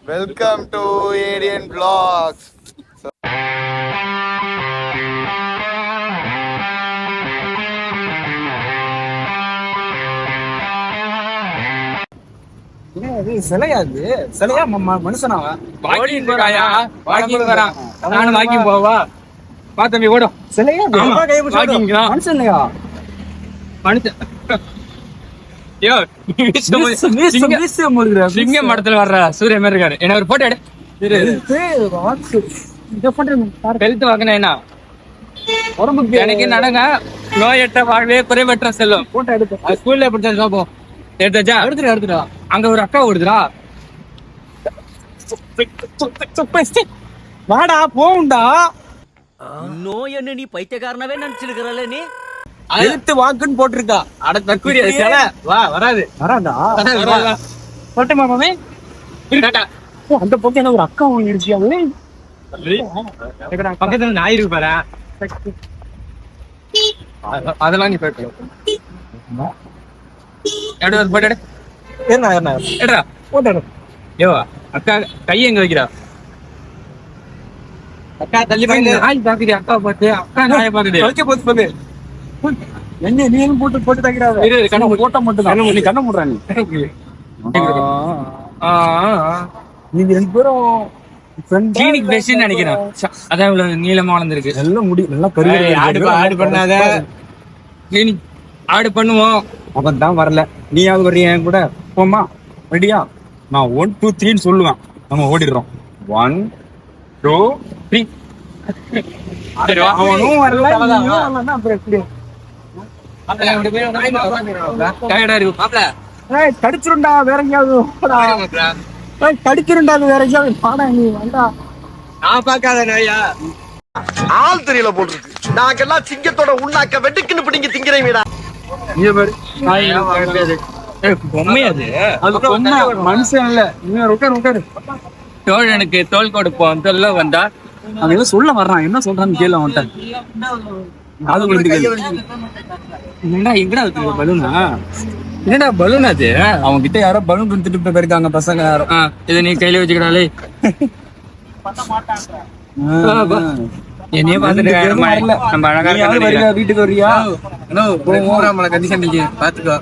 Welcome to Aryan vlogs. சிலையா மனுஷனாவா walking போறாயா? Walking போறான். நானும் வாக்கிங் போவா? வா தம்பி ஓடும். சிலையா மனுஷன் இல்லையா? மனுஷன். சிங்கம் மடத்துல வர்ற சூரிய மாதிரி இருக்காரு. என்ன ஒரு போட்டோ எடு. ஹெல்த் வாங்கினா என்ன உடம்புக்கு எனக்கு நடங்க நோயற்ற வாழ்வே குறைவற்ற செல்லும். போட்டோ எடுத்து ஸ்கூல்ல படிச்சா போ. எடுத்தாச்சா? எடுத்துடா. அங்க ஒரு அக்கா ஓடுதுடா. வாடா போண்டா. இன்னும் என்ன நீ பைத்தியக்காரனாவே நினைச்சிருக்கிறல்ல நீ? எழுத்து வாக்குன்னு போட்டிருக்கா. அட தற்கூரிய சில வராதா போட்டு மாமாவே அந்த பக்கம் என்ன ஒரு அக்கா ஒண்ணு பக்கத்துல நாய் இருக்கு பாரு. அதெல்லாம் நீ போயிட்டு போட்டோ எடுறா. போட்டோ ஏவா அக்கா கையை எங்க வைக்கிறா? அக்கா தள்ளி நாய் பாக்குது. அக்கா பார்த்து அக்கா நாயை பாக்குது. வைக்க போது சொல்லு. என்ன நீ போட்டு போட்டு தக்கிறாத. கண்ண போட்டா மட்டும் தான் நீ கண்ண மூடுறா. நீங்க ரெண்டு பேரும் கிளினிக் பெஸ்ட்னு நினைக்கிறேன். அதான் இவ்வளவு நீளமா வளர்ந்துருக்கு. நல்லா முடி நல்லா கருவி. ஆடு பண்ணாத. கிளினிக் ஆடு பண்ணுவோம். அவன் தான் வரல. நீயாவது வர்றிய என் கூட? போமா ரெடியா? நான் 1 2 3 சொல்லுவேன். நம்ம ஓடிடுறோம். 1 2 3. அவனும் வரல. அப்புறம் எப்படி கடிச்சிருண்டா வேற எங்கேயாவது? கடிச்சிருண்டா வேற எங்கேயாவது பாடா. நீ வந்தா நான் பாக்காத நாயா ஆள் தெரியல போட்டுருக்கு. நாங்கெல்லாம் சிங்கத்தோட உண்ணாக்க வெட்டுக்குன்னு பிடிங்க திங்கிறீங்கடா. மனுஷன் இல்ல. உட்காரு. தோழனுக்கு தோல் கொடுப்போம். சொல்ல வந்தா அவன் ஏதோ சொல்ல வர்றான். என்ன சொல்றான்னு கேள்வி அவன்கிட்ட. அது எங்கடா பலூனா? என்னடா பலூன் அது? அவங்க கிட்ட யாரோ பலூன் கொடுத்துட்டு போயிருக்காங்க பசங்க யாரும். இதை நீ கையில வச்சுக்கிடாலே. என்னையே பாத்துட்டு நம்ம அழகா வீட்டுக்கு வரியா? கண்டிஷன் பாத்துக்கோ.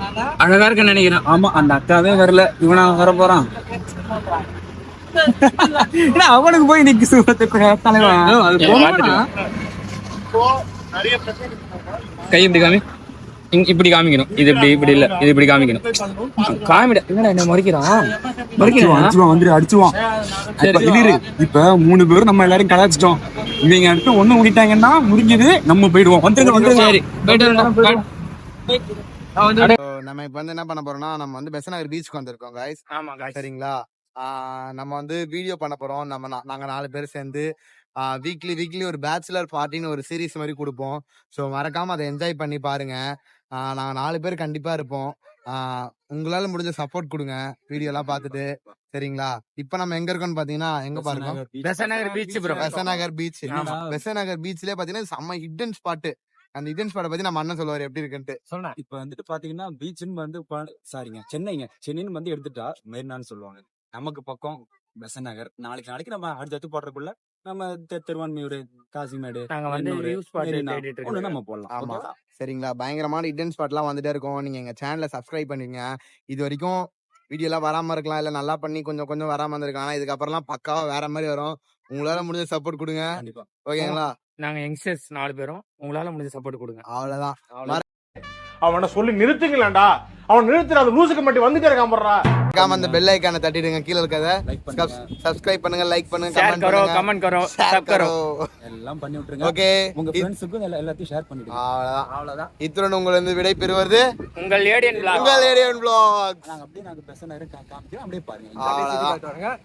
அழகா இருக்குன்னு நினைக்கிறேன். ஆமா அந்த அக்காவே வரல. இவனா வர போறான். அவனுக்கு போய் நிக்க தலைவன். கை இப்படி காமி. இப்படி காமிக்கணும். இது இப்படி இல்ல. இது இப்படி காமிக்கணும். காமிட என்னடா என்ன மறைக்கிறான். வந்து அடிச்சுவான். இப்ப 3 பேரும் நம்ம எல்லாரும் கலாச்சிட்டோம். இவங்க அடுத்து ஒண்ணு முடிட்டாங்கன்னா முடிஞ்சது. நம்ம போயிடுவோம். சரி நம்ம இப்ப வந்து என்ன பண்ண போறோம்னா, நம்ம வந்து பெசநகர் பீச்சுக்கு வந்திருக்கோம் guys. ஆமா சரிங்களா? நம்ம வந்து வீடியோ பண்ண போறோம். நாங்க 4 பேர் சேர்ந்து வீக்லி ஒரு பேச்சுலர் பார்ட்டின்னு ஒரு சீரீஸ் மாதிரி கொடுப்போம். ஸோ மறக்காம அதை என்ஜாய் பண்ணி பாருங்க. நாங்க 4 பேர் கண்டிப்பா இருப்போம். உங்களால முடிஞ்ச சப்போர்ட் கொடுங்க வீடியோ எல்லாம் பார்த்துட்டு. சரிங்களா? இப்ப நம்ம எங்க இருக்கோம்னு பாத்தீங்கன்னா எங்க பாருங்க, பெசநகர் பீச். பெசநகர் பீச். பெசநகர் பீச்லயே பாத்தீங்கன்னா செம்ம ஹிடன் ஸ்பாட். அந்த ஹிடன் ஸ்பாட்டை பத்தி நம்ம அண்ணன் சொல்லுவாரு எப்படி இருக்குன்ட்டு. இப்ப வந்துட்டு பாத்தீங்கன்னா பீச்சுன்னு வந்து சாரிங்க சென்னைன்னு வந்து எடுத்துட்டா மெரினான்னு சொல்லுவாங்க. நமக்கு பக்கம் பெசநகர். நாளைக்கு நம்ம அடுத்து போடுறதுக்குள்ள நம்ம திருவான்மையூர், காசிமேடு நம்ம போடலாம். ஆமா சரிங்களா? பயங்கரமான ஹிடன் ஸ்பாட் எல்லாம் வந்துட்டே இருக்கும். நீங்க எங்க சேனலை சப்ஸ்கிரைப் பண்ணுங்க. இது வரைக்கும் வீடியோ எல்லாம் வராம இருக்கலாம், இல்ல நல்லா பண்ணி கொஞ்சம் வராம இருந்திருக்கலாம். ஆனா இதுக்கப்புறம்லாம் பக்காவா வேற மாதிரி வரும். உங்களால முடிஞ்ச சப்போர்ட் கொடுங்க. ஓகேங்களா? நாங்க யங்ஸ்டர்ஸ் 4 பேரும் உங்களால முடிஞ்ச சப்போர்ட் கொடுங்க. அவ்வளவுதான். அவனை சொல்லி நிறுத்துங்களேன்டா. அவன் நிறுத்துற அந்த லூசுக்கு மட்டும் வந்துட்டே இருக்கான் போடுறா. அந்த பெல் ஐகானை தட்டிடுங்க. கீழ இருக்கத சப்ஸ்கிரைப் பண்ணுங்க, லைக் பண்ணுங்க, கமெண்ட் கரோ எல்லாம் பண்ணி விட்டுருங்க. ஓகே உங்க ஃப்ரெண்ட்ஸ்க்கு எல்லாத்தையும் ஷேர் பண்ணிடுங்க. அவ்வளவுதான். இத்துடன் உங்களிருந்து விடை பெறுவது உங்கள் ஏடியன் vlogs. நாங்க பெசநகர் காமிக்கிறோம். அப்படியே பாருங்க. அவ்வளவுதான்.